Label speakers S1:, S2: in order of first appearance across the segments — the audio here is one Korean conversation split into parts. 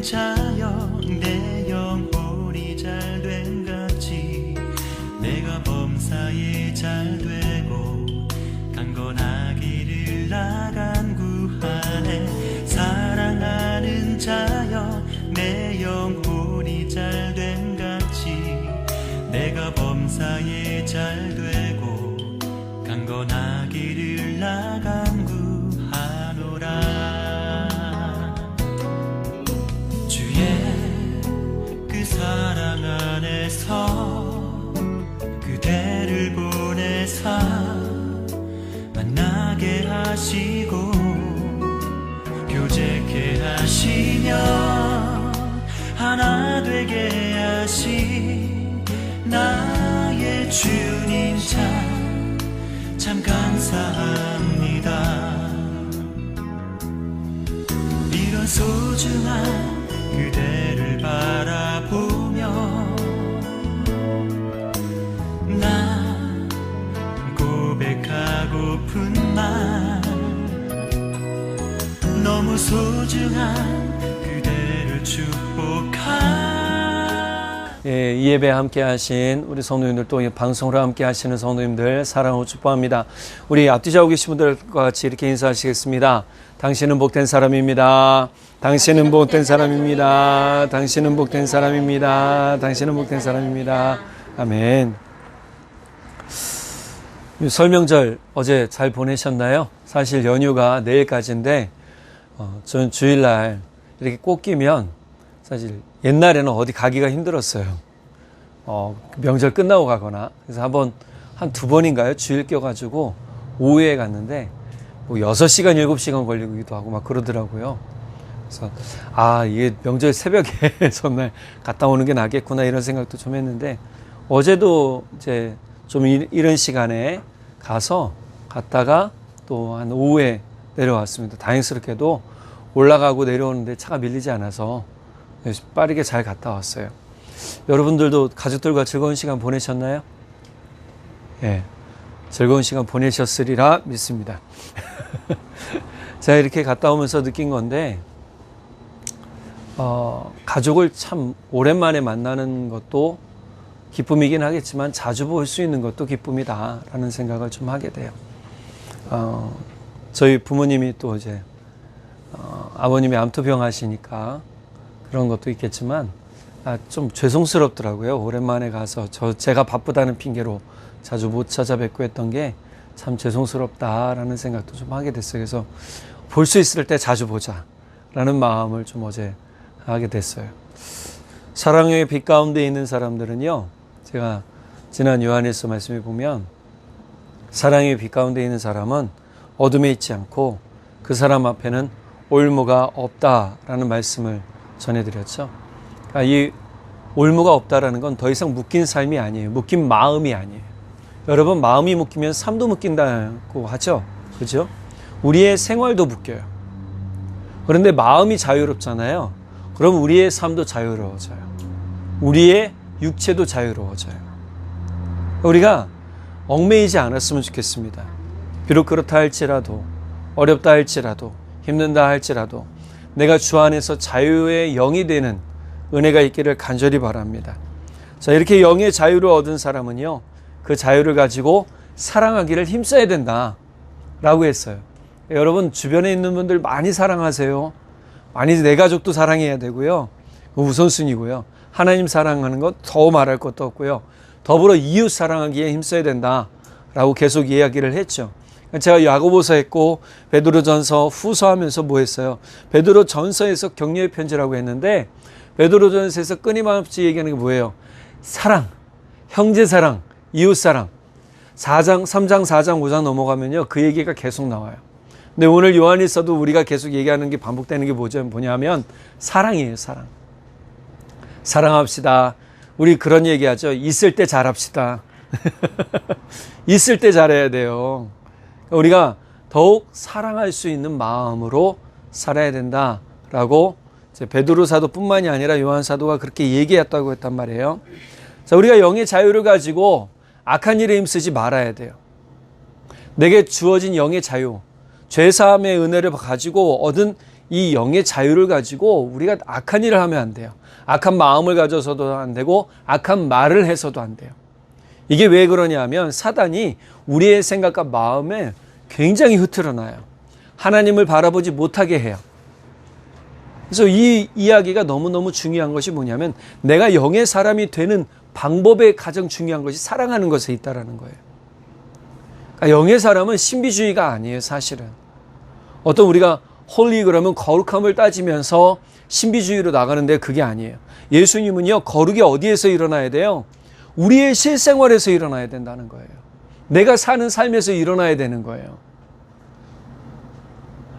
S1: 자여 내 영혼이 잘됨 같이 내가 범사에 잘되고 강건하기를 나간 구하네. 사랑하는 자여 내 영혼이 잘됨 같이 내가 범사에 잘되고 강건하기를 나간 구하노라. 주의 그 사랑 안에서 그대를 보내사 만나게 하시고 교제케 하시며 하나 되게 하신 나의 주님 참 감사합니다. 이런 소중한 그대를 바라보며 나 고백하고픈 말 너무 소중한 그대를 축복하.
S2: 예, 이 예배 함께 하신 우리 성도님들 또 방송으로 함께 하시는 성도님들 사랑하고 축복합니다. 우리 앞뒤자고 계신 분들과 같이 이렇게 인사하시겠습니다. 당신은 복된 사람입니다. 당신은 복된 사람입니다. 당신은 복된 사람입니다. 당신은 복된 사람입니다. 아멘. 설명절 어제 잘 보내셨나요? 사실 연휴가 내일까지인데 저는 주일날 이렇게 꼭 끼면 사실 옛날에는 어디 가기가 힘들었어요. 명절 끝나고 가거나. 그래서 한 두 번인가요? 주일 껴가지고 오후에 갔는데 뭐 6시간, 7시간 걸리기도 하고 막 그러더라고요. 그래서 이게 명절 새벽에 전날 갔다 오는 게 낫겠구나 이런 생각도 좀 했는데 어제도 이제 좀 이런 시간에 갔다가 또 한 오후에 내려왔습니다. 다행스럽게도 올라가고 내려오는데 차가 밀리지 않아서 빠르게 잘 갔다 왔어요. 여러분들도 가족들과 즐거운 시간 보내셨나요? 예, 즐거운 시간 보내셨으리라 믿습니다. 제가 이렇게 갔다 오면서 느낀 건데 가족을 참 오랜만에 만나는 것도 기쁨이긴 하겠지만 자주 볼 수 있는 것도 기쁨이다라는 생각을 좀 하게 돼요. 저희 부모님이 또 이제 아버님이 암투병 하시니까 그런 것도 있겠지만 좀 죄송스럽더라고요. 오랜만에 가서 제가 바쁘다는 핑계로 자주 못 찾아뵙고 했던 게 참 죄송스럽다라는 생각도 좀 하게 됐어요. 그래서 볼 수 있을 때 자주 보자라는 마음을 좀 어제 하게 됐어요. 사랑의 빛 가운데 있는 사람들은요, 제가 지난 요한일서 말씀에 보면 사랑의 빛 가운데 있는 사람은 어둠에 있지 않고 그 사람 앞에는 올무가 없다라는 말씀을 전해드렸죠. 그러니까 이 올무가 없다라는 건 더 이상 묶인 삶이 아니에요. 묶인 마음이 아니에요. 여러분, 마음이 묶이면 삶도 묶인다고 하죠. 그죠? 우리의 생활도 묶여요. 그런데 마음이 자유롭잖아요. 그럼 우리의 삶도 자유로워져요. 우리의 육체도 자유로워져요. 우리가 얽매이지 않았으면 좋겠습니다. 비록 그렇다 할지라도, 어렵다 할지라도, 힘든다 할지라도 내가 주 안에서 자유의 영이 되는 은혜가 있기를 간절히 바랍니다. 자, 이렇게 영의 자유를 얻은 사람은요, 그 자유를 가지고 사랑하기를 힘써야 된다 라고 했어요. 여러분, 주변에 있는 분들 많이 사랑하세요. 많이 내 가족도 사랑해야 되고요. 우선순위고요. 하나님 사랑하는 것 더 말할 것도 없고요. 더불어 이웃 사랑하기에 힘써야 된다라고 계속 이야기를 했죠. 제가 야고보서 했고 베드로전서 후서 하면서 뭐 했어요? 베드로전서에서 격려의 편지라고 했는데 베드로전서에서 끊임없이 얘기하는 게 뭐예요? 사랑, 형제 사랑, 이웃 사랑. 3장, 4장, 5장 넘어가면요, 그 얘기가 계속 나와요. 근데 오늘 요한일서도 우리가 계속 얘기하는 게 반복되는 게 뭐냐면 사랑이에요, 사랑. 사랑합시다. 우리 그런 얘기하죠. 있을 때 잘합시다. 있을 때 잘해야 돼요. 우리가 더욱 사랑할 수 있는 마음으로 살아야 된다라고 베드로 사도뿐만이 아니라 요한 사도가 그렇게 얘기했다고 했단 말이에요. 자, 우리가 영의 자유를 가지고 악한 일에 힘쓰지 말아야 돼요. 내게 주어진 영의 자유, 죄사함의 은혜를 가지고 얻은 이 영의 자유를 가지고 우리가 악한 일을 하면 안 돼요. 악한 마음을 가져서도 안 되고 악한 말을 해서도 안 돼요. 이게 왜 그러냐 하면 사단이 우리의 생각과 마음에 굉장히 흐트러놔요. 하나님을 바라보지 못하게 해요. 그래서 이 이야기가 너무너무 중요한 것이 뭐냐면 내가 영의 사람이 되는 방법에 가장 중요한 것이 사랑하는 것에 있다라는 거예요. 그러니까 영의 사람은 신비주의가 아니에요, 사실은. 어떤 우리가 홀리 그러면 거룩함을 따지면서 신비주의로 나가는데 그게 아니에요. 예수님은요, 거룩이 어디에서 일어나야 돼요? 우리의 실생활에서 일어나야 된다는 거예요. 내가 사는 삶에서 일어나야 되는 거예요.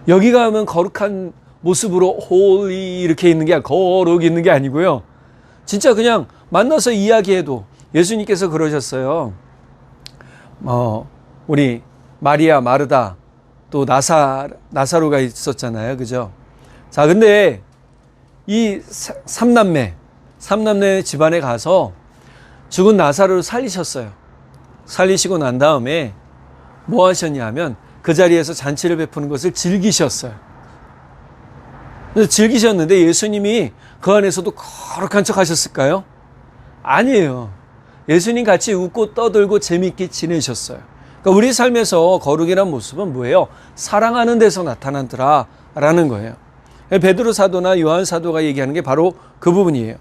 S2: 여기 가면 거룩한 모습으로 홀리 이렇게 있는 게 거룩 있는 게 아니고요. 진짜 그냥 만나서 이야기해도 예수님께서 그러셨어요. 우리 마리아, 마르다 또 나사로가 있었잖아요. 그죠? 자, 근데 이 삼남매 집안에 가서 죽은 나사로를 살리셨어요. 살리시고 난 다음에 뭐 하셨냐 하면 그 자리에서 잔치를 베푸는 것을 즐기셨어요. 그래서 즐기셨는데 예수님이 그 안에서도 거룩한 척 하셨을까요? 아니에요. 예수님 같이 웃고 떠들고 재미있게 지내셨어요. 그러니까 우리 삶에서 거룩이란 모습은 뭐예요? 사랑하는 데서 나타나더라 라는 거예요. 베드로 사도나 요한 사도가 얘기하는 게 바로 그 부분이에요.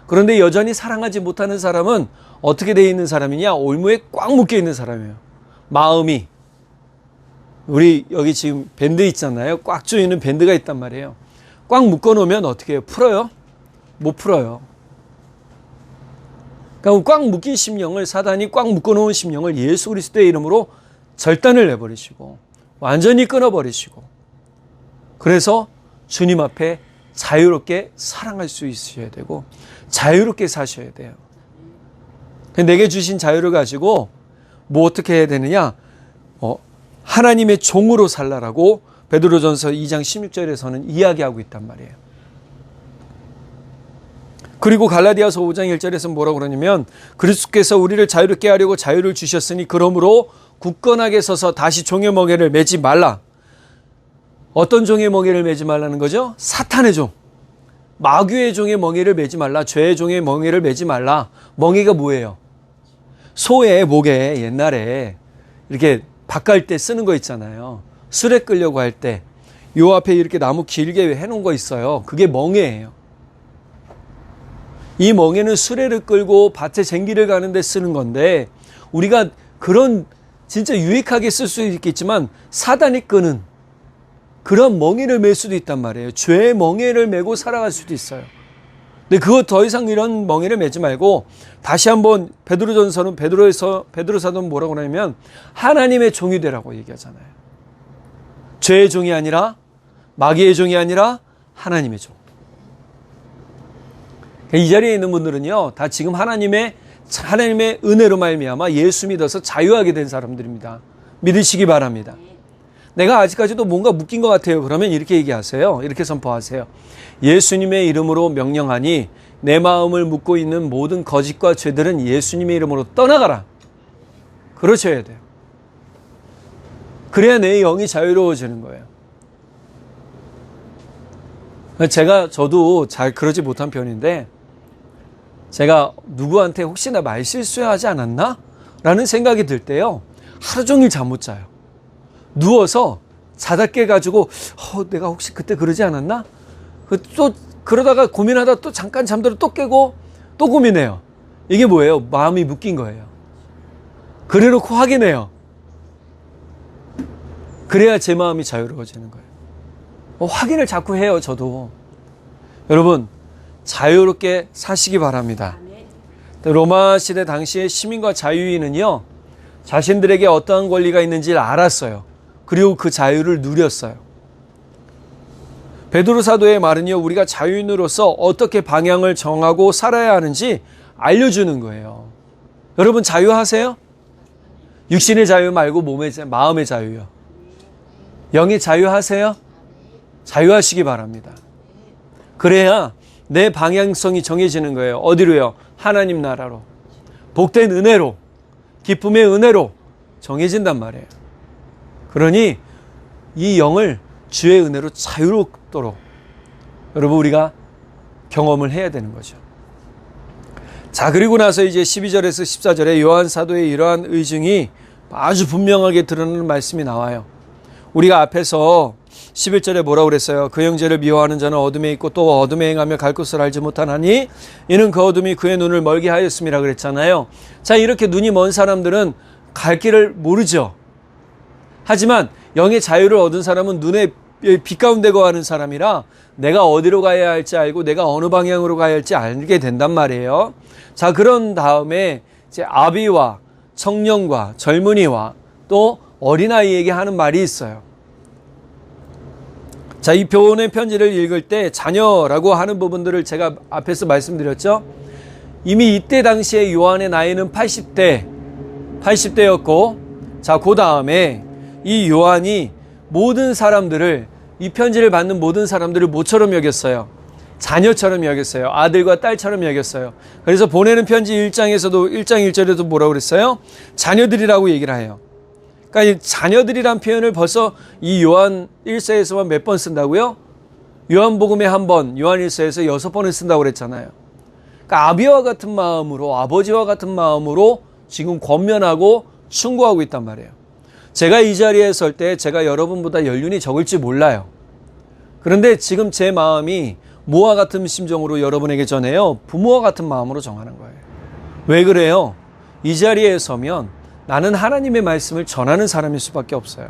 S2: 그런데 여전히 사랑하지 못하는 사람은 어떻게 되어 있는 사람이냐? 올무에 꽉 묶여 있는 사람이에요. 마음이. 우리 여기 지금 밴드 있잖아요. 꽉 조이는 밴드가 있단 말이에요. 꽉 묶어 놓으면 어떻게 해요? 풀어요? 못 풀어요. 그러니까 꽉 묶인 심령을, 사단이 꽉 묶어 놓은 심령을 예수 그리스도의 이름으로 절단을 내버리시고 완전히 끊어버리시고, 그래서 주님 앞에 자유롭게 사랑할 수 있어야 되고 자유롭게 사셔야 돼요. 내게 주신 자유를 가지고 뭐 어떻게 해야 되느냐? 하나님의 종으로 살라라고 베드로전서 2장 16절에서는 이야기하고 있단 말이에요. 그리고 갈라디아서 5장 1절에서 뭐라고 그러냐면 그리스도께서 우리를 자유롭게 하려고 자유를 주셨으니 그러므로 굳건하게 서서 다시 종의 멍에를 매지 말라. 어떤 종의 멍에를 매지 말라는 거죠? 사탄의 종, 마귀의 종의 멍에를 매지 말라. 죄의 종의 멍에를 매지 말라. 멍에가 뭐예요? 소의 목에 옛날에 이렇게 밭갈 때 쓰는 거 있잖아요. 술에 끌려고 할 때 요 앞에 이렇게 나무 길게 해놓은 거 있어요. 그게 멍에예요. 이 멍에는 수레를 끌고 밭에 쟁기를 가는데 쓰는 건데, 우리가 그런 진짜 유익하게 쓸 수 있겠지만 사단이 끄는 그런 멍에를 맬 수도 있단 말이에요. 죄의 멍에를 메고 살아갈 수도 있어요. 근데 그거 더 이상 이런 멍에를 매지 말고 다시 한번 베드로전서는 베드로 사도는 뭐라고 하냐면 하나님의 종이 되라고 얘기하잖아요. 죄의 종이 아니라, 마귀의 종이 아니라 하나님의 종. 이 자리에 있는 분들은요, 다 지금 하나님의 은혜로 말미암아 예수 믿어서 자유하게 된 사람들입니다. 믿으시기 바랍니다. 내가 아직까지도 뭔가 묶인 것 같아요. 그러면 이렇게 얘기하세요. 이렇게 선포하세요. 예수님의 이름으로 명령하니 내 마음을 묶고 있는 모든 거짓과 죄들은 예수님의 이름으로 떠나가라. 그러셔야 돼요. 그래야 내 영이 자유로워지는 거예요. 저도 잘 그러지 못한 편인데, 제가 누구한테 혹시나 말실수하지 않았나? 라는 생각이 들 때요, 하루 종일 잠 못 자요. 누워서 자다 깨가지고 내가 혹시 그때 그러지 않았나? 또 그러다가 고민하다 또 잠깐 잠들어 또 깨고 또 고민해요. 이게 뭐예요? 마음이 묶인 거예요. 그래놓고 확인해요. 그래야 제 마음이 자유로워지는 거예요. 확인을 자꾸 해요. 저도. 여러분, 자유롭게 사시기 바랍니다. 로마 시대 당시의 시민과 자유인은요, 자신들에게 어떠한 권리가 있는지를 알았어요. 그리고 그 자유를 누렸어요. 베드로 사도의 말은요, 우리가 자유인으로서 어떻게 방향을 정하고 살아야 하는지 알려주는 거예요. 여러분, 자유하세요? 육신의 자유 말고 마음의 자유요. 영의 자유하세요? 자유하시기 바랍니다. 그래야 내 방향성이 정해지는 거예요. 어디로요? 하나님 나라로. 복된 은혜로, 기쁨의 은혜로 정해진단 말이에요. 그러니 이 영을 주의 은혜로 자유롭도록 여러분 우리가 경험을 해야 되는 거죠. 자, 그리고 나서 이제 12절에서 14절에 요한 사도의 이러한 의증이 아주 분명하게 드러나는 말씀이 나와요. 우리가 앞에서 11절에 뭐라고 그랬어요? 그 형제를 미워하는 자는 어둠에 있고 또 어둠에 행하며 갈 곳을 알지 못하나니 이는 그 어둠이 그의 눈을 멀게 하였음이라 그랬잖아요. 자, 이렇게 눈이 먼 사람들은 갈 길을 모르죠. 하지만 영의 자유를 얻은 사람은 눈에 빛 가운데 거하는 사람이라 내가 어디로 가야 할지 알고 내가 어느 방향으로 가야 할지 알게 된단 말이에요. 자, 그런 다음에 이제 아비와 청년과 젊은이와 또 어린아이에게 하는 말이 있어요. 자, 이 교훈의 편지를 읽을 때 자녀라고 하는 부분들을 제가 앞에서 말씀드렸죠. 이미 이때 당시에 요한의 나이는 80대였고, 자, 그 다음에 이 요한이 모든 사람들을, 이 편지를 받는 모든 사람들을 모처럼 여겼어요. 자녀처럼 여겼어요. 아들과 딸처럼 여겼어요. 그래서 보내는 편지 1장에서도 1장 1절에도 뭐라고 그랬어요? 자녀들이라고 얘기를 해요. 그러니까 이 자녀들이란 표현을 벌써 이 요한 1서에서만 몇 번 쓴다고요? 요한복음에 한 번, 요한 1서에서 6번을 쓴다고 그랬잖아요. 그러니까 아비와 같은 마음으로, 아버지와 같은 마음으로 지금 권면하고 충고하고 있단 말이에요. 제가 이 자리에 설 때 제가 여러분보다 연륜이 적을지 몰라요. 그런데 지금 제 마음이 뭐와 같은 심정으로 여러분에게 전해요? 부모와 같은 마음으로 정하는 거예요. 왜 그래요? 이 자리에 서면 나는 하나님의 말씀을 전하는 사람일 수밖에 없어요.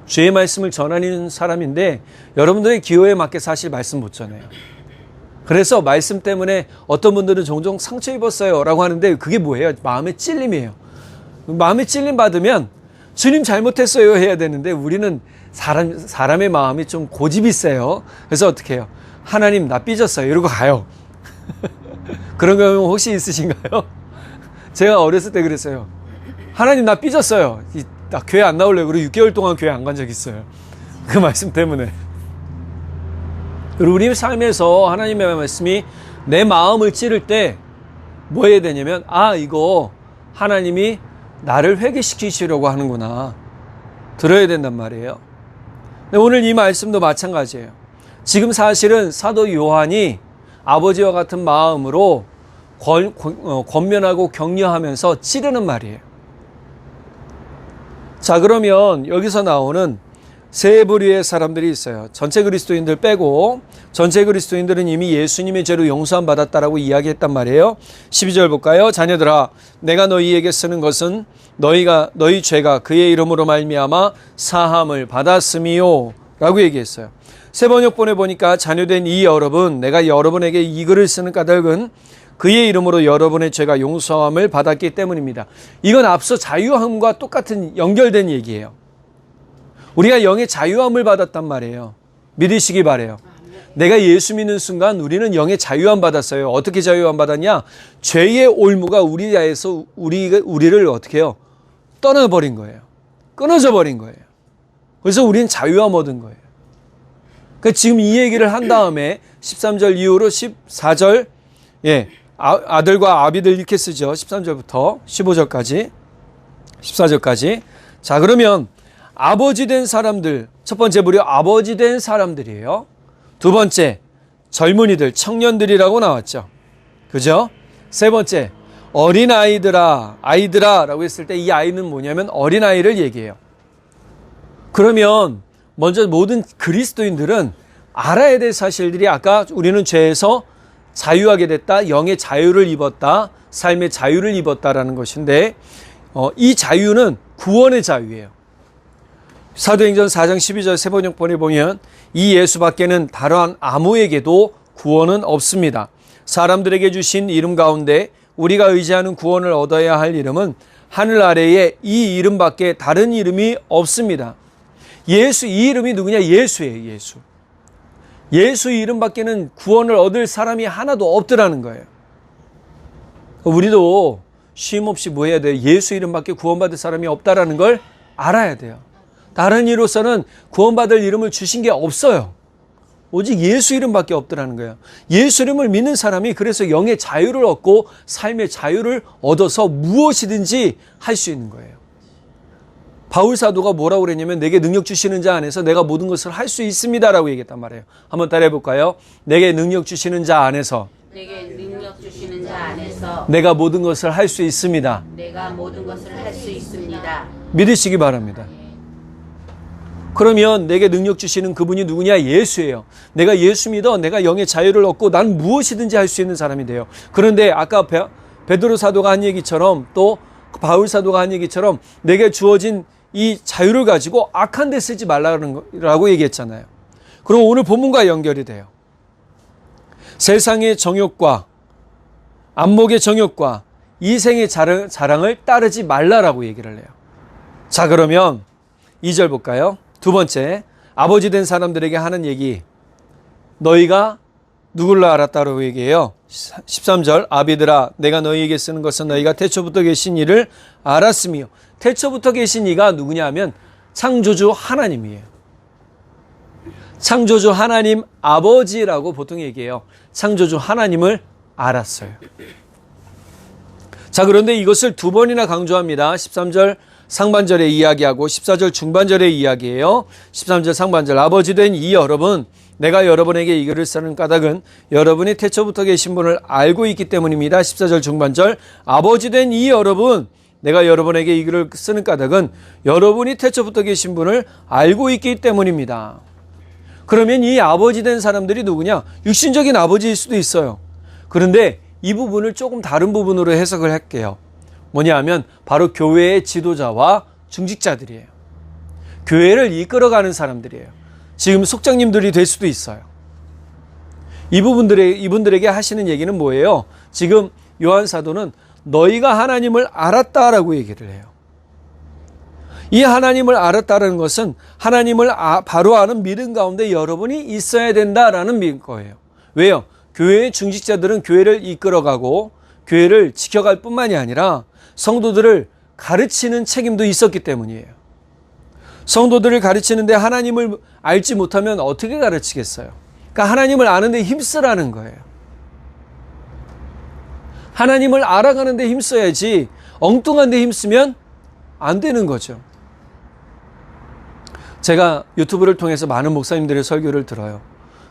S2: 주의 말씀을 전하는 사람인데 여러분들의 기호에 맞게 사실 말씀 못 전해요. 그래서 말씀 때문에 어떤 분들은 종종 상처 입었어요 라고 하는데 그게 뭐예요? 마음의 찔림이에요. 마음의 찔림 받으면 주님 잘못했어요 해야 되는데 우리는 사람의 마음이 좀 고집이 세요. 그래서 어떻게 해요? 하나님 나 삐졌어요 이러고 가요. 그런 경우 혹시 있으신가요? 제가 어렸을 때 그랬어요. 하나님 나 삐졌어요. 나 교회 안 나올래요. 그리고 6개월 동안 교회 안 간 적 있어요. 그 말씀 때문에. 그리고 우리 삶에서 하나님의 말씀이 내 마음을 찌를 때 뭐 해야 되냐면 이거 하나님이 나를 회개시키시려고 하는구나. 들어야 된단 말이에요. 근데 오늘 이 말씀도 마찬가지예요. 지금 사실은 사도 요한이 아버지와 같은 마음으로 권면하고 격려하면서 찌르는 말이에요. 자, 그러면 여기서 나오는 세 부류의 사람들이 있어요. 전체 그리스도인들 빼고 전체 그리스도인들은 이미 예수님의 죄로 용서함 받았다라고 이야기했단 말이에요. 12절 볼까요? 자녀들아 내가 너희에게 쓰는 것은 너희 죄가 그의 이름으로 말미암아 사함을 받았음이요 라고 얘기했어요. 세 번역본에 보니까 자녀된 이 여러분, 내가 여러분에게 이 글을 쓰는 까닭은 그의 이름으로 여러분의 죄가 용서함을 받았기 때문입니다. 이건 앞서 자유함과 똑같은 연결된 얘기예요. 우리가 영의 자유함을 받았단 말이에요. 믿으시기 바라요. 내가 예수 믿는 순간 우리는 영의 자유함 받았어요. 어떻게 자유함 받았냐? 죄의 올무가 우리에서 우리를 어떻게 해요? 떠나버린 거예요. 끊어져 버린 거예요. 그래서 우리는 자유함 얻은 거예요. 그러니까 지금 이 얘기를 한 다음에 13절 이후로 14절, 아들과 아비들 이렇게 쓰죠. 13절부터 15절까지, 14절까지. 자, 그러면 아버지 된 사람들, 첫 번째 부류 아버지 된 사람들이에요. 두 번째 젊은이들, 청년들이라고 나왔죠. 그죠? 세 번째 어린아이들아, 아이들아라고 했을 때 이 아이는 뭐냐면 어린아이를 얘기해요. 그러면 먼저 모든 그리스도인들은 알아야 될 사실들이 아까 우리는 죄에서 자유하게 됐다, 영의 자유를 입었다, 삶의 자유를 입었다라는 것인데 이 자유는 구원의 자유예요. 사도행전 4장 12절 세번역본에 보면 이 예수 밖에는 다른 아무에게도 구원은 없습니다. 사람들에게 주신 이름 가운데 우리가 의지하는 구원을 얻어야 할 이름은 하늘 아래에 이 이름밖에 다른 이름이 없습니다. 예수, 이 이름이 누구냐? 예수예요. 예수. 예수 이름밖에는 구원을 얻을 사람이 하나도 없더라는 거예요. 우리도 쉼없이 뭐 해야 돼요? 예수 이름밖에 구원받을 사람이 없다라는 걸 알아야 돼요. 다른 이로서는 구원받을 이름을 주신 게 없어요. 오직 예수 이름밖에 없더라는 거예요. 예수 이름을 믿는 사람이 그래서 영의 자유를 얻고 삶의 자유를 얻어서 무엇이든지 할 수 있는 거예요. 바울 사도가 뭐라고 그랬냐면 내게 능력 주시는 자 안에서 내가 모든 것을 할 수 있습니다라고 얘기했단 말이에요. 한번 따라해 볼까요? 내게 능력 주시는 자 안에서
S3: 내게 능력 주시는 자 안에서
S2: 내가 모든 것을 할 수 있습니다.
S3: 내가 모든 것을 할 수 있습니다.
S2: 믿으시기 바랍니다. 그러면 내게 능력 주시는 그분이 누구냐? 예수예요. 내가 예수 믿어 내가 영의 자유를 얻고 난 무엇이든지 할 수 있는 사람이 돼요. 그런데 아까 베드로 사도가 한 얘기처럼 또 바울 사도가 한 얘기처럼 내게 주어진 이 자유를 가지고 악한 데 쓰지 말라고 얘기했잖아요. 그럼 오늘 본문과 연결이 돼요. 세상의 정욕과 안목의 정욕과 이생의 자랑을 따르지 말라라고 얘기를 해요. 자, 그러면 2절 볼까요? 두 번째, 아버지 된 사람들에게 하는 얘기. 너희가 누굴 알았다라고 얘기해요. 13절, 아비들아 내가 너희에게 쓰는 것은 너희가 태초부터 계신 이를 알았으며. 태초부터 계신 이가 누구냐 하면 창조주 하나님이에요. 창조주 하나님 아버지라고 보통 얘기해요. 창조주 하나님을 알았어요. 자, 그런데 이것을 두 번이나 강조합니다. 13절 상반절에 이야기하고 14절 중반절에 이야기해요. 13절 상반절, 아버지 된 이 여러분, 내가 여러분에게 이 글을 쓰는 까닭은 여러분이 태초부터 계신 분을 알고 있기 때문입니다. 14절 중반절, 아버지 된 이 여러분, 내가 여러분에게 이 글을 쓰는 까닭은 여러분이 태초부터 계신 분을 알고 있기 때문입니다. 그러면 이 아버지 된 사람들이 누구냐? 육신적인 아버지일 수도 있어요. 그런데 이 부분을 조금 다른 부분으로 해석을 할게요. 뭐냐 하면 바로 교회의 지도자와 중직자들이에요. 교회를 이끌어가는 사람들이에요. 지금 속장님들이 될 수도 있어요. 이분들에게 하시는 얘기는 뭐예요? 지금 요한 사도는 너희가 하나님을 알았다라고 얘기를 해요. 이 하나님을 알았다는 것은 하나님을 바로 아는 믿음 가운데 여러분이 있어야 된다라는 거예요. 왜요? 교회의 중직자들은 교회를 이끌어가고 교회를 지켜갈 뿐만이 아니라 성도들을 가르치는 책임도 있었기 때문이에요. 성도들을 가르치는데 하나님을 알지 못하면 어떻게 가르치겠어요? 그러니까 하나님을 아는데 힘쓰라는 거예요. 하나님을 알아가는데 힘써야지 엉뚱한 데 힘쓰면 안 되는 거죠. 제가 유튜브를 통해서 많은 목사님들의 설교를 들어요.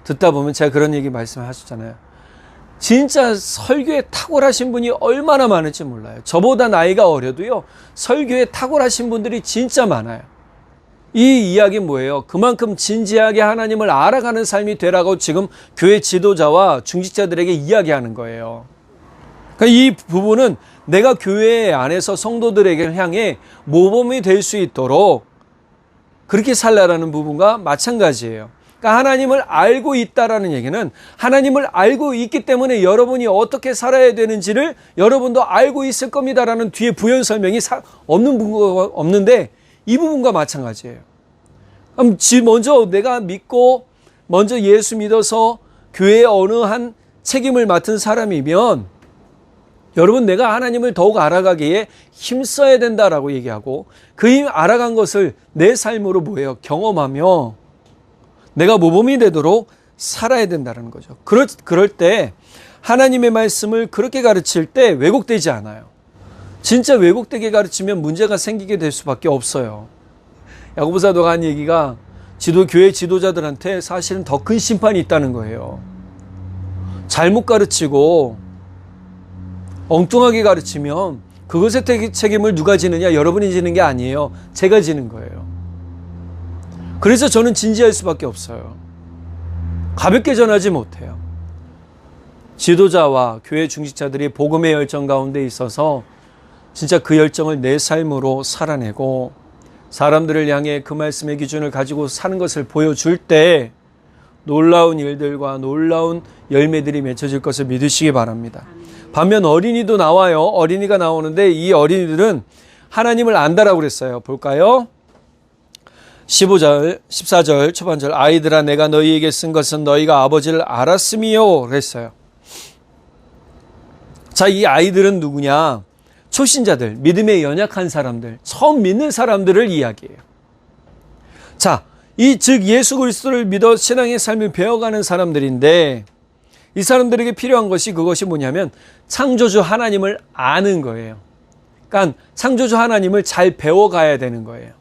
S2: 듣다 보면 제가 그런 얘기 말씀하셨잖아요. 진짜 설교에 탁월하신 분이 얼마나 많을지 몰라요. 저보다 나이가 어려도요, 설교에 탁월하신 분들이 진짜 많아요. 이 이야기는 뭐예요? 그만큼 진지하게 하나님을 알아가는 삶이 되라고 지금 교회 지도자와 중직자들에게 이야기하는 거예요. 그러니까 이 부분은 내가 교회 안에서 성도들에게 향해 모범이 될 수 있도록 그렇게 살라라는 부분과 마찬가지예요. 그러니까 하나님을 알고 있다라는 얘기는 하나님을 알고 있기 때문에 여러분이 어떻게 살아야 되는지를 여러분도 알고 있을 겁니다라는 뒤에 부연 설명이 없는데 이 부분과 마찬가지예요. 그럼 먼저 내가 믿고 먼저 예수 믿어서 교회에 어느 한 책임을 맡은 사람이면 여러분 내가 하나님을 더욱 알아가기에 힘써야 된다라고 얘기하고 그 힘 알아간 것을 내 삶으로 뭐예요? 경험하며 내가 모범이 되도록 살아야 된다는 거죠. 그럴 때 하나님의 말씀을 그렇게 가르칠 때 왜곡되지 않아요. 진짜 왜곡되게 가르치면 문제가 생기게 될 수밖에 없어요. 야고보 사도가 한 얘기가 교회 지도자들한테 사실은 더 큰 심판이 있다는 거예요. 잘못 가르치고 엉뚱하게 가르치면 그것의 책임을 누가 지느냐? 여러분이 지는 게 아니에요. 제가 지는 거예요. 그래서 저는 진지할 수밖에 없어요. 가볍게 전하지 못해요. 지도자와 교회 중직자들이 복음의 열정 가운데 있어서 진짜 그 열정을 내 삶으로 살아내고 사람들을 향해 그 말씀의 기준을 가지고 사는 것을 보여줄 때 놀라운 일들과 놀라운 열매들이 맺혀질 것을 믿으시기 바랍니다. 반면 어린이도 나와요. 어린이가 나오는데 이 어린이들은 하나님을 안다라고 그랬어요. 볼까요? 15절, 14절 초반절, 아이들아 내가 너희에게 쓴 것은 너희가 아버지를 알았음이요 그랬어요. 자, 이 아이들은 누구냐? 초신자들, 믿음에 연약한 사람들, 처음 믿는 사람들을 이야기해요. 자, 즉 예수 그리스도를 믿어 신앙의 삶을 배워가는 사람들인데 이 사람들에게 필요한 것이 그것이 뭐냐면 창조주 하나님을 아는 거예요. 그러니까 창조주 하나님을 잘 배워가야 되는 거예요.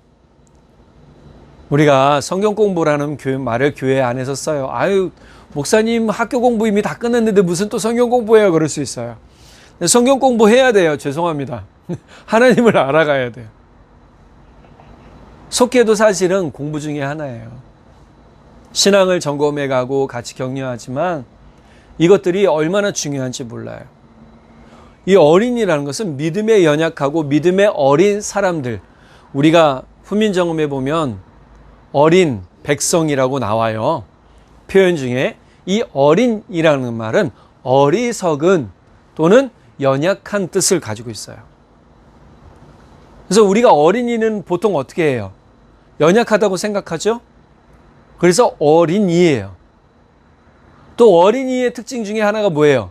S2: 우리가 성경 공부라는 말을 교회 안에서 써요. 아유, 목사님 학교 공부 이미 다 끝냈는데 무슨 또 성경 공부해요? 그럴 수 있어요. 성경 공부해야 돼요. 죄송합니다. 하나님을 알아가야 돼요. 속회도 사실은 공부 중에 하나예요. 신앙을 점검해 가고 같이 격려하지만 이것들이 얼마나 중요한지 몰라요. 이 어린이라는 것은 믿음에 연약하고 믿음에 어린 사람들, 우리가 훈민정음에 보면 어린 백성이라고 나와요. 표현 중에 이 어린이라는 말은 어리석은 또는 연약한 뜻을 가지고 있어요. 그래서 우리가 어린이는 보통 어떻게 해요? 연약하다고 생각하죠? 그래서 어린이예요. 또 어린이의 특징 중에 하나가 뭐예요?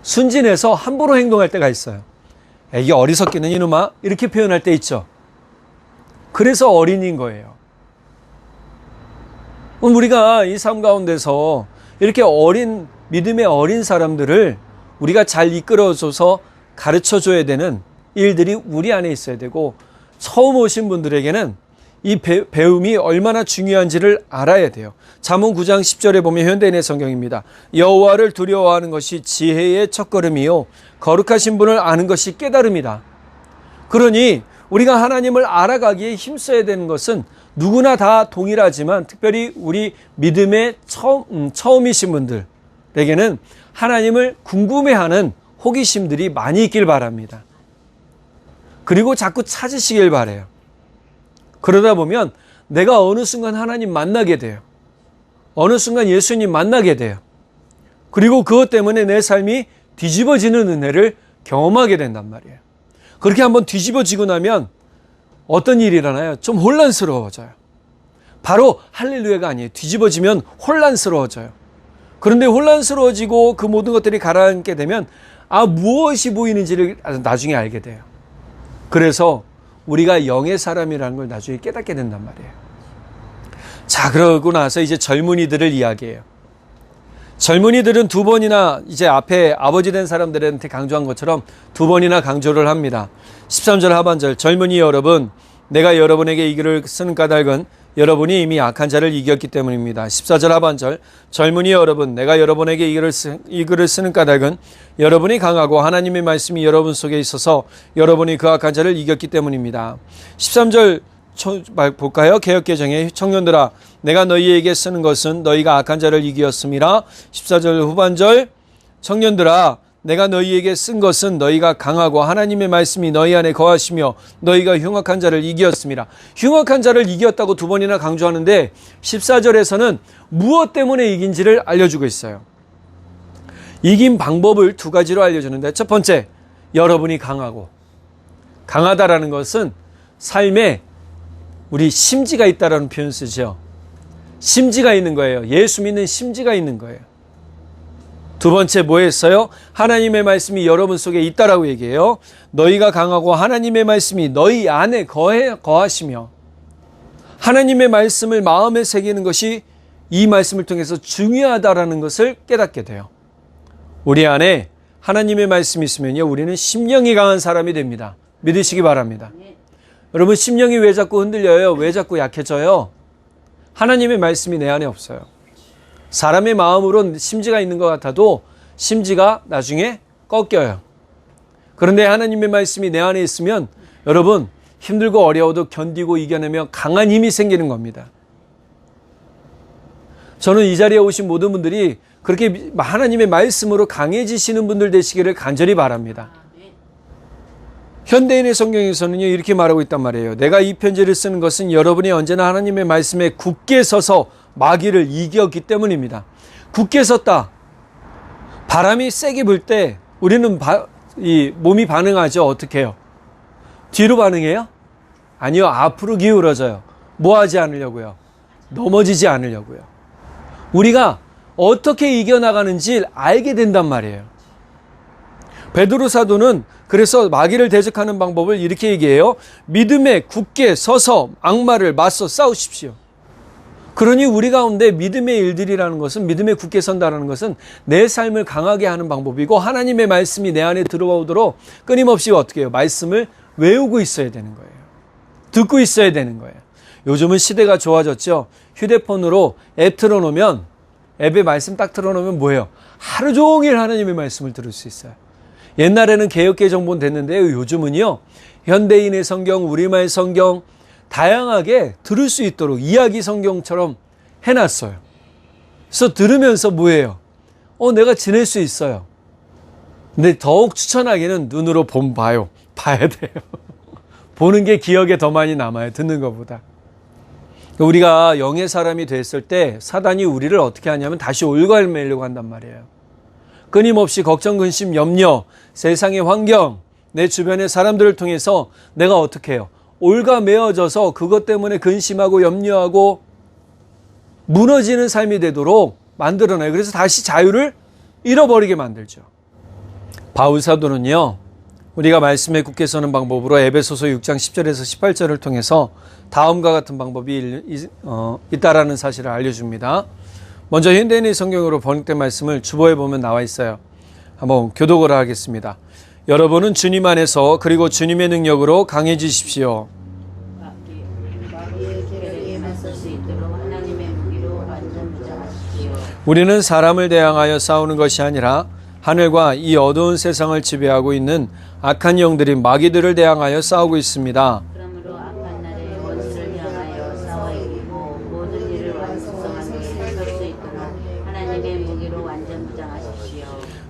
S2: 순진해서 함부로 행동할 때가 있어요. 이게 어리석기는 이놈아 이렇게 표현할 때 있죠. 그래서 어린이인 거예요. 그럼 우리가 이 삶 가운데서 이렇게 믿음의 어린 사람들을 우리가 잘 이끌어줘서 가르쳐줘야 되는 일들이 우리 안에 있어야 되고, 처음 오신 분들에게는 이 배움이 얼마나 중요한지를 알아야 돼요. 잠언 9장 10절에 보면 현대인의 성경입니다. 여호와를 두려워하는 것이 지혜의 첫걸음이요 거룩하신 분을 아는 것이 깨달음이다. 그러니 우리가 하나님을 알아가기에 힘써야 되는 것은 누구나 다 동일하지만 특별히 우리 믿음의 처음이신 분들에게는 하나님을 궁금해하는 호기심들이 많이 있길 바랍니다. 그리고 자꾸 찾으시길 바라요. 그러다 보면 내가 어느 순간 하나님 만나게 돼요. 어느 순간 예수님 만나게 돼요. 그리고 그것 때문에 내 삶이 뒤집어지는 은혜를 경험하게 된단 말이에요. 그렇게 한번 뒤집어지고 나면 어떤 일이 일어나요? 좀 혼란스러워져요. 바로 할렐루야가 아니에요. 뒤집어지면 혼란스러워져요. 그런데 혼란스러워지고 그 모든 것들이 가라앉게 되면 무엇이 보이는지를 나중에 알게 돼요. 그래서 우리가 영의 사람이라는 걸 나중에 깨닫게 된단 말이에요. 자, 그러고 나서 이제 젊은이들을 이야기해요. 젊은이들은 두 번이나 이제 앞에 아버지 된 사람들한테 강조한 것처럼 두 번이나 강조를 합니다. 13절 하반절, 젊은이 여러분, 내가 여러분에게 이 글을 쓰는 까닭은 여러분이 이미 악한 자를 이겼기 때문입니다. 14절 하반절, 젊은이 여러분, 내가 여러분에게 이 글을 쓰는 까닭은 여러분이 강하고 하나님의 말씀이 여러분 속에 있어서 여러분이 그 악한 자를 이겼기 때문입니다. 13절 볼까요? 개역개정의 청년들아, 내가 너희에게 쓰는 것은 너희가 악한 자를 이기었음이라. 14절 후반절, 청년들아, 내가 너희에게 쓴 것은 너희가 강하고 하나님의 말씀이 너희 안에 거하시며 너희가 흉악한 자를 이기었음이라. 흉악한 자를 이겼다고 두 번이나 강조하는데 14절에서는 무엇 때문에 이긴지를 알려주고 있어요. 이긴 방법을 두 가지로 알려주는데, 첫 번째, 여러분이 강하고, 강하다라는 것은 삶에 우리 심지가 있다라는 표현 쓰죠. 심지가 있는 거예요. 예수 믿는 심지가 있는 거예요. 두 번째 뭐 했어요? 하나님의 말씀이 여러분 속에 있다라고 얘기해요. 너희가 강하고 하나님의 말씀이 너희 안에 거하시며, 하나님의 말씀을 마음에 새기는 것이 이 말씀을 통해서 중요하다라는 것을 깨닫게 돼요. 우리 안에 하나님의 말씀이 있으면요, 우리는 심령이 강한 사람이 됩니다. 믿으시기 바랍니다. 여러분, 심령이 왜 자꾸 흔들려요? 왜 자꾸 약해져요? 하나님의 말씀이 내 안에 없어요. 사람의 마음으로는 심지가 있는 것 같아도 심지가 나중에 꺾여요. 그런데 하나님의 말씀이 내 안에 있으면 여러분, 힘들고 어려워도 견디고 이겨내며 강한 힘이 생기는 겁니다. 저는 이 자리에 오신 모든 분들이 그렇게 하나님의 말씀으로 강해지시는 분들 되시기를 간절히 바랍니다. 현대인의 성경에서는요, 이렇게 말하고 있단 말이에요. 내가 이 편지를 쓰는 것은 여러분이 언제나 하나님의 말씀에 굳게 서서 마귀를 이겼기 때문입니다. 굳게 섰다. 바람이 세게 불 때 우리는 이 몸이 반응하죠. 어떻게 해요? 뒤로 반응해요? 아니요, 앞으로 기울어져요. 뭐 하지 않으려고요? 넘어지지 않으려고요. 우리가 어떻게 이겨나가는지 알게 된단 말이에요. 베드로 사도는 그래서 마귀를 대적하는 방법을 이렇게 얘기해요. 믿음에 굳게 서서 악마를 맞서 싸우십시오. 그러니 우리 가운데 믿음의 일들이라는 것은, 믿음에 굳게 선다라는 것은 내 삶을 강하게 하는 방법이고, 하나님의 말씀이 내 안에 들어오도록 끊임없이 어떻게 해요? 말씀을 외우고 있어야 되는 거예요. 듣고 있어야 되는 거예요. 요즘은 시대가 좋아졌죠. 휴대폰으로 앱 틀어놓으면, 앱에 말씀 딱 틀어놓으면 뭐예요? 하루 종일 하나님의 말씀을 들을 수 있어요. 옛날에는 개역계 정보는 됐는데요. 요즘은요, 현대인의 성경, 우리말 성경, 다양하게 들을 수 있도록 이야기 성경처럼 해놨어요. 그래서 들으면서 뭐예요? 내가 지낼 수 있어요. 근데 더욱 추천하기는 눈으로 봐야 돼요. 보는 게 기억에 더 많이 남아요. 듣는 것보다. 우리가 영의 사람이 됐을 때 사단이 우리를 어떻게 하냐면 다시 올가매려고 한단 말이에요. 끊임없이 걱정, 근심, 염려, 세상의 환경, 내 주변의 사람들을 통해서 내가 어떻게 해요? 올가매어져서 그것 때문에 근심하고 염려하고 무너지는 삶이 되도록 만들어놔요. 그래서 다시 자유를 잃어버리게 만들죠. 바울 사도는요, 우리가 말씀에 굳게 서는 방법으로 에베소서 6장 10절에서 18절을 통해서 다음과 같은 방법이 있다라는 사실을 알려줍니다. 먼저 현대인의 성경으로 번역된 말씀을 주보에 보면 나와 있어요. 한번 교독을 하겠습니다. 여러분은 주님 안에서 그리고 주님의 능력으로 강해지십시오. 우리는 사람을 대항하여 싸우는 것이 아니라 하늘과 이 어두운 세상을 지배하고 있는 악한 영들인 마귀들을 대항하여 싸우고 있습니다.
S3: 그러므로 악한 날에 원수를 향하여 싸워 이기고 모든 일을 완성한 것을 설수 있도록 하나님의 무기로 완전 무장하십시오.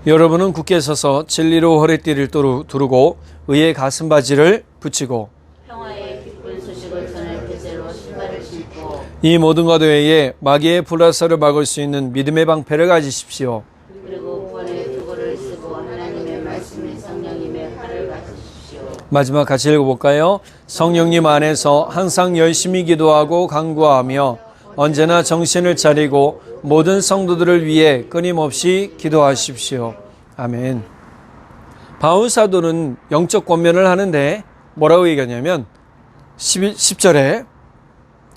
S2: 여러분은 굳게 서서 진리로 허리띠를 두르고 의의 가슴바지를 붙이고
S3: 평화의 기쁜 소식을 전할 배제로 신발을 신고
S2: 이 모든 것 외에 마귀의 불화살을 막을 수 있는 믿음의 방패를 가지십시오.
S3: 그리고 구원의 투구를 쓰고 하나님의 말씀인 성령님의 활을 가지십시오.
S2: 마지막 같이 읽어볼까요? 성령님 안에서 항상 열심히 기도하고 간구하며 언제나 정신을 차리고 모든 성도들을 위해 끊임없이 기도하십시오. 아멘. 바울 사도는 영적 권면을 하는데 뭐라고 얘기하냐면 10절에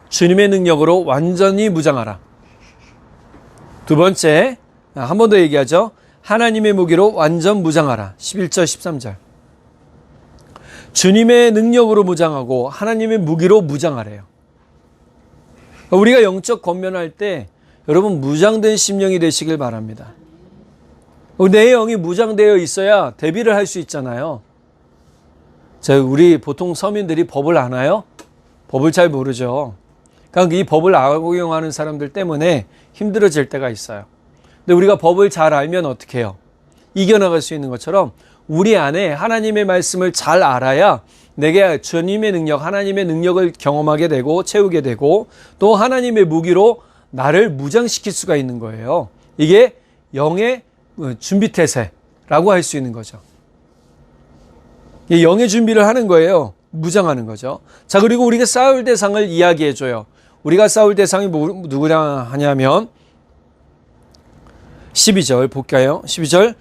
S2: 주님의 능력으로 완전히 무장하라. 두 번째, 한 번 더 얘기하죠. 하나님의 무기로 완전 무장하라. 11절, 13절. 주님의 능력으로 무장하고 하나님의 무기로 무장하래요. 우리가 영적 권면할 때 여러분 무장된 심령이 되시길 바랍니다. 내 영이 무장되어 있어야 대비를 할 수 있잖아요. 우리 보통 서민들이 법을 아나요? 법을 잘 모르죠. 그러니까 이 법을 악용하는 사람들 때문에 힘들어질 때가 있어요. 근데 우리가 법을 잘 알면 어떻게 해요? 이겨나갈 수 있는 것처럼 우리 안에 하나님의 말씀을 잘 알아야 내게 주님의 능력, 하나님의 능력을 경험하게 되고 채우게 되고 또 하나님의 무기로 나를 무장시킬 수가 있는 거예요. 이게 영의 준비태세라고 할 수 있는 거죠. 영의 준비를 하는 거예요. 무장하는 거죠. 자, 그리고 우리가 싸울 대상을 이야기해줘요. 우리가 싸울 대상이 누구냐 하냐면 12절 볼까요? 12절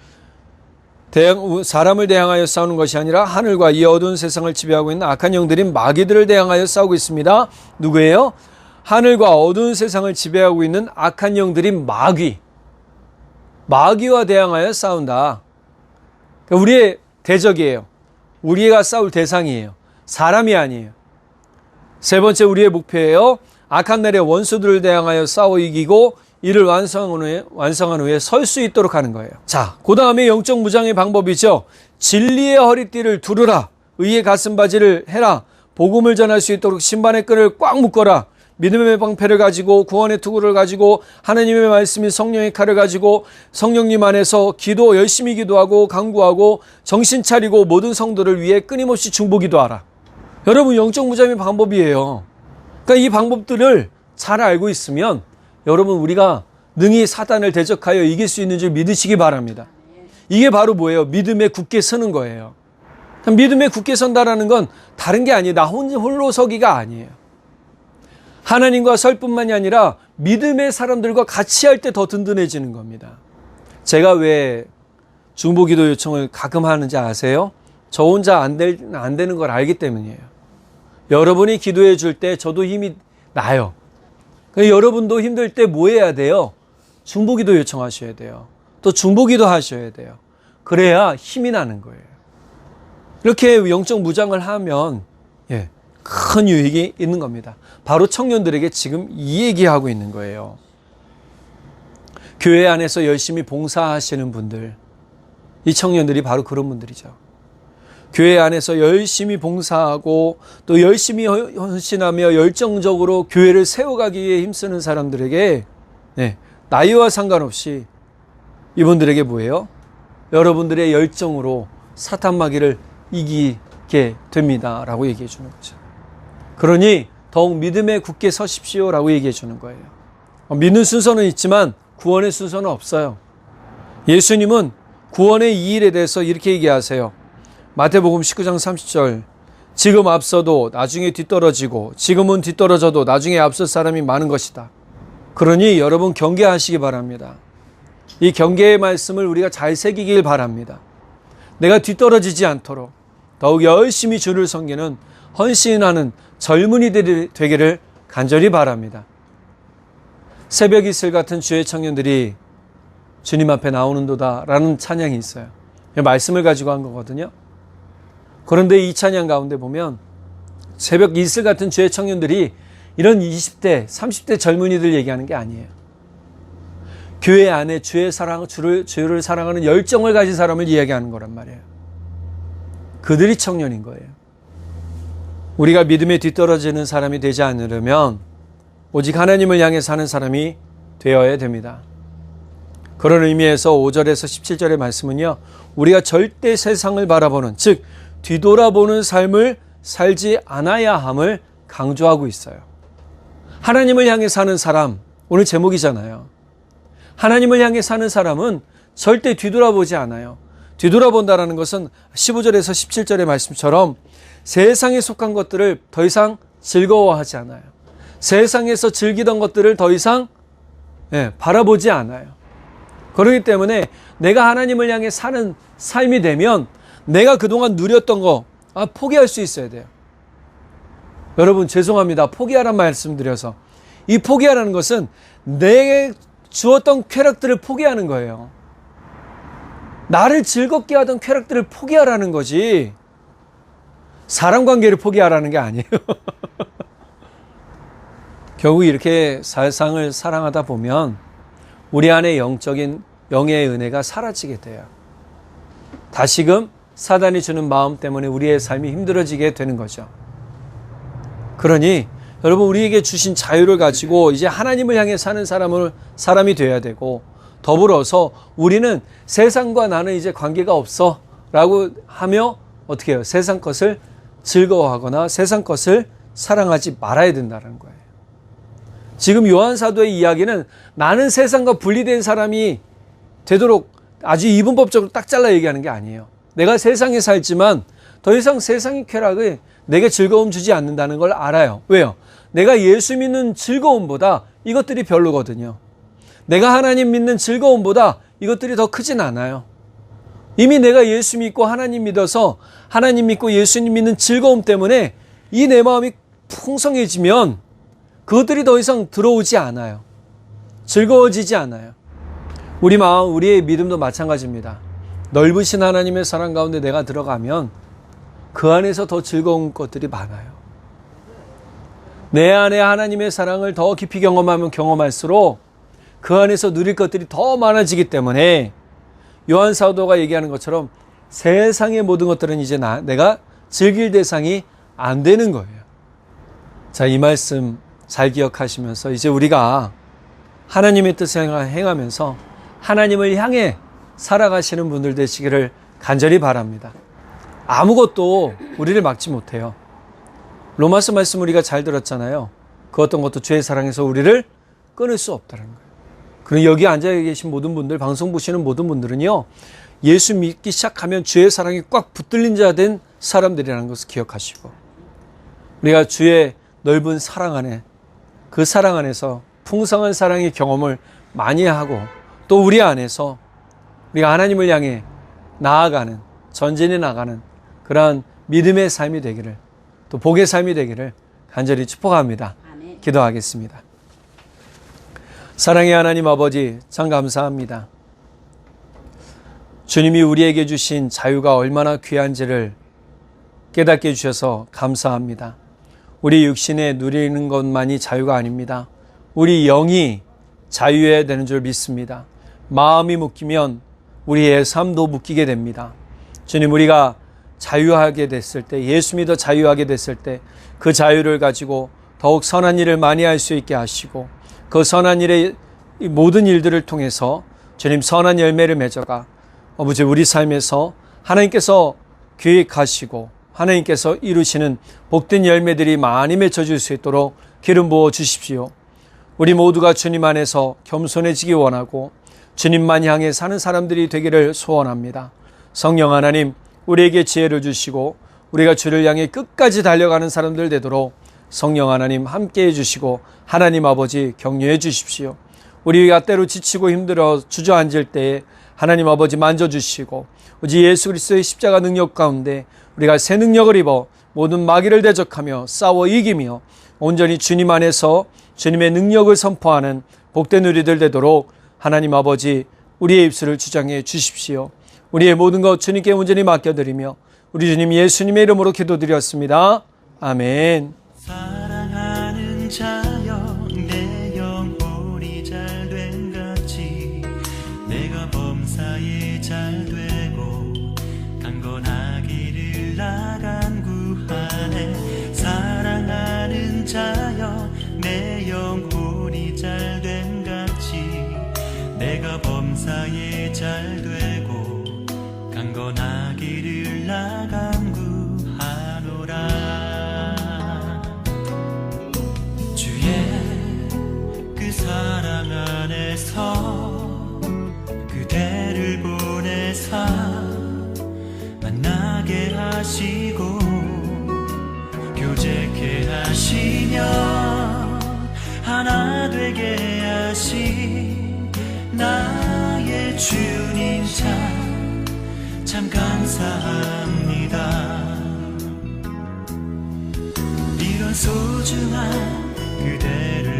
S2: 사람을 대항하여 싸우는 것이 아니라 하늘과 이 어두운 세상을 지배하고 있는 악한 영들인 마귀들을 대항하여 싸우고 있습니다. 누구예요? 하늘과 어두운 세상을 지배하고 있는 악한 영들인 마귀와 대항하여 싸운다. 그러니까 우리의 대적이에요. 우리가 싸울 대상이에요. 사람이 아니에요. 세 번째 우리의 목표예요. 악한 날의 원수들을 대항하여 싸워 이기고 이를 완성한 후에 설 수 있도록 하는 거예요. 자, 그 다음에 영적 무장의 방법이죠. 진리의 허리띠를 두르라. 의의 가슴바지를 해라. 복음을 전할 수 있도록 신발의 끈을 꽉 묶어라. 믿음의 방패를 가지고 구원의 투구를 가지고 하나님의 말씀인 성령의 칼을 가지고 성령님 안에서 열심히 기도하고 간구하고 정신 차리고 모든 성도를 위해 끊임없이 중보기도하라. 여러분 영적 무장의 방법이에요. 그러니까 이 방법들을 잘 알고 있으면 여러분 우리가 능히 사단을 대적하여 이길 수 있는 줄 믿으시기 바랍니다. 이게 바로 뭐예요? 믿음에 굳게 서는 거예요. 믿음에 굳게 선다라는 건 다른 게 아니에요. 나 홀로 서기가 아니에요. 하나님과 설 뿐만이 아니라 믿음의 사람들과 같이 할 때 더 든든해지는 겁니다. 제가 왜 중보기도 요청을 가끔 하는지 아세요? 저 혼자 안 되는 걸 알기 때문이에요. 여러분이 기도해 줄 때 저도 힘이 나요. 여러분도 힘들 때 뭐 해야 돼요? 중보기도 요청하셔야 돼요. 또 중보기도 하셔야 돼요. 그래야 힘이 나는 거예요. 이렇게 영적 무장을 하면 큰 유익이 있는 겁니다. 바로 청년들에게 지금 이 얘기하고 있는 거예요. 교회 안에서 열심히 봉사하시는 분들, 이 청년들이 바로 그런 분들이죠. 교회 안에서 열심히 봉사하고 또 열심히 헌신하며 열정적으로 교회를 세워가기 위해 힘쓰는 사람들에게 나이와 상관없이 이분들에게 뭐예요? 여러분들의 열정으로 사탄 마귀를 이기게 됩니다 라고 얘기해 주는 거죠. 그러니 더욱 믿음에 굳게 서십시오 라고 얘기해 주는 거예요. 믿는 순서는 있지만 구원의 순서는 없어요. 예수님은 구원의 이 일에 대해서 이렇게 얘기하세요. 마태복음 19장 30절, 지금 앞서도 나중에 뒤떨어지고 지금은 뒤떨어져도 나중에 앞설 사람이 많은 것이다. 그러니 여러분 경계하시기 바랍니다. 이 경계의 말씀을 우리가 잘 새기길 바랍니다. 내가 뒤떨어지지 않도록 더욱 열심히 주를 섬기는 헌신하는 젊은이들이 되기를 간절히 바랍니다. 새벽 이슬 같은 주의 청년들이 주님 앞에 나오는도다 라는 찬양이 있어요. 말씀을 가지고 한 거거든요. 그런데 이 찬양 가운데 보면 새벽 이슬 같은 주의 청년들이 이런 20대, 30대 젊은이들 얘기하는 게 아니에요. 교회 안에 주의 사랑, 주를 사랑하는 열정을 가진 사람을 이야기하는 거란 말이에요. 그들이 청년인 거예요. 우리가 믿음에 뒤떨어지는 사람이 되지 않으려면 오직 하나님을 향해 사는 사람이 되어야 됩니다. 그런 의미에서 5절에서 17절의 말씀은요, 우리가 절대 세상을 바라보는, 즉 뒤돌아보는 삶을 살지 않아야 함을 강조하고 있어요. 하나님을 향해 사는 사람, 오늘 제목이잖아요. 하나님을 향해 사는 사람은 절대 뒤돌아보지 않아요. 뒤돌아본다라는 것은 15절에서 17절의 말씀처럼 세상에 속한 것들을 더 이상 즐거워하지 않아요. 세상에서 즐기던 것들을 더 이상 바라보지 않아요. 그렇기 때문에 내가 하나님을 향해 사는 삶이 되면 내가 그동안 누렸던 거 포기할 수 있어야 돼요. 여러분 죄송합니다. 포기하란 말씀드려서. 이 포기하라는 것은 내게 주었던 쾌락들을 포기하는 거예요. 나를 즐겁게 하던 쾌락들을 포기하라는 거지 사람 관계를 포기하라는 게 아니에요. 결국 이렇게 세상을 사랑하다 보면 우리 안에 영적인 영의 은혜가 사라지게 돼요. 다시금 사단이 주는 마음 때문에 우리의 삶이 힘들어지게 되는 거죠. 그러니 여러분 우리에게 주신 자유를 가지고 이제 하나님을 향해 사는 사람이 되어야 되고, 더불어서 우리는 세상과 나는 이제 관계가 없어 라고 하며 어떻게 해요? 세상 것을 즐거워하거나 세상 것을 사랑하지 말아야 된다는 거예요. 지금 요한 사도의 이야기는 나는 세상과 분리된 사람이 되도록 아주 이분법적으로 딱 잘라 얘기하는 게 아니에요. 내가 세상에 살지만 더 이상 세상의 쾌락이 내게 즐거움 주지 않는다는 걸 알아요. 왜요? 내가 예수 믿는 즐거움보다 이것들이 별로거든요. 내가 하나님 믿는 즐거움보다 이것들이 더 크진 않아요. 이미 내가 예수 믿고 하나님 믿어서 하나님 믿고 예수님 믿는 즐거움 때문에 이 내 마음이 풍성해지면 그것들이 더 이상 들어오지 않아요. 즐거워지지 않아요. 우리 마음, 우리의 믿음도 마찬가지입니다. 넓으신 하나님의 사랑 가운데 내가 들어가면 그 안에서 더 즐거운 것들이 많아요. 내 안에 하나님의 사랑을 더 깊이 경험하면 경험할수록 그 안에서 누릴 것들이 더 많아지기 때문에 요한 사도가 얘기하는 것처럼 세상의 모든 것들은 이제 내가 즐길 대상이 안 되는 거예요. 자, 이 말씀 잘 기억하시면서 이제 우리가 하나님의 뜻을 행하면서 하나님을 향해 살아가시는 분들 되시기를 간절히 바랍니다. 아무것도 우리를 막지 못해요. 로마서 말씀 우리가 잘 들었잖아요. 그 어떤 것도 죄의 사랑에서 우리를 끊을 수 없다는 거예요. 그리고 여기 앉아 계신 모든 분들, 방송 보시는 모든 분들은요, 예수 믿기 시작하면 죄의 사랑이 꽉 붙들린 자 된 사람들이라는 것을 기억하시고, 우리가 주의 넓은 사랑 안에, 그 사랑 안에서 풍성한 사랑의 경험을 많이 하고, 또 우리 안에서 우리가 하나님을 향해 나아가는, 전진해 나가는 그러한 믿음의 삶이 되기를, 또 복의 삶이 되기를 간절히 축복합니다.
S3: 아멘.
S2: 기도하겠습니다. 사랑의 하나님 아버지, 참 감사합니다. 주님이 우리에게 주신 자유가 얼마나 귀한지를 깨닫게 해주셔서 감사합니다. 우리 육신에 누리는 것만이 자유가 아닙니다. 우리 영이 자유해야 되는 줄 믿습니다. 마음이 묶이면 우리의 삶도 묶이게 됩니다. 주님, 우리가 자유하게 됐을 때, 예수 믿어 자유하게 됐을 때 그 자유를 가지고 더욱 선한 일을 많이 할 수 있게 하시고, 그 선한 일의 모든 일들을 통해서 주님 선한 열매를 맺어가 아버지 우리 삶에서 하나님께서 계획하시고 하나님께서 이루시는 복된 열매들이 많이 맺혀질 수 있도록 기름 부어 주십시오. 우리 모두가 주님 안에서 겸손해지기 원하고 주님만 향해 사는 사람들이 되기를 소원합니다. 성령 하나님, 우리에게 지혜를 주시고 우리가 주를 향해 끝까지 달려가는 사람들 되도록 성령 하나님 함께해 주시고 하나님 아버지 격려해 주십시오. 우리가 때로 지치고 힘들어 주저앉을 때에 하나님 아버지 만져주시고 오직 예수 그리스도의 십자가 능력 가운데 우리가 새 능력을 입어 모든 마귀를 대적하며 싸워 이기며 온전히 주님 안에서 주님의 능력을 선포하는 복된 우리들 되도록 하나님 아버지 우리의 입술을 주장해 주십시오. 우리의 모든 것 주님께 온전히 맡겨드리며 우리 주님 예수님의 이름으로 기도드렸습니다. 아멘.
S1: 사랑하는 자여 내 영혼이 잘된 같이 내가 범사에 잘되고 강건하기를 나간 구하네. 사랑하는 자여 내 영혼이 잘된 같이 내가 범사에 잘되고 강건하기를 나간 구하노라. 주의 그 사랑 안에서 그대를 보내사 만나게 하시고 교제케 하시며 하나 되게 하신 나의 주님 참 감사합니다. 이런 소중한 그대를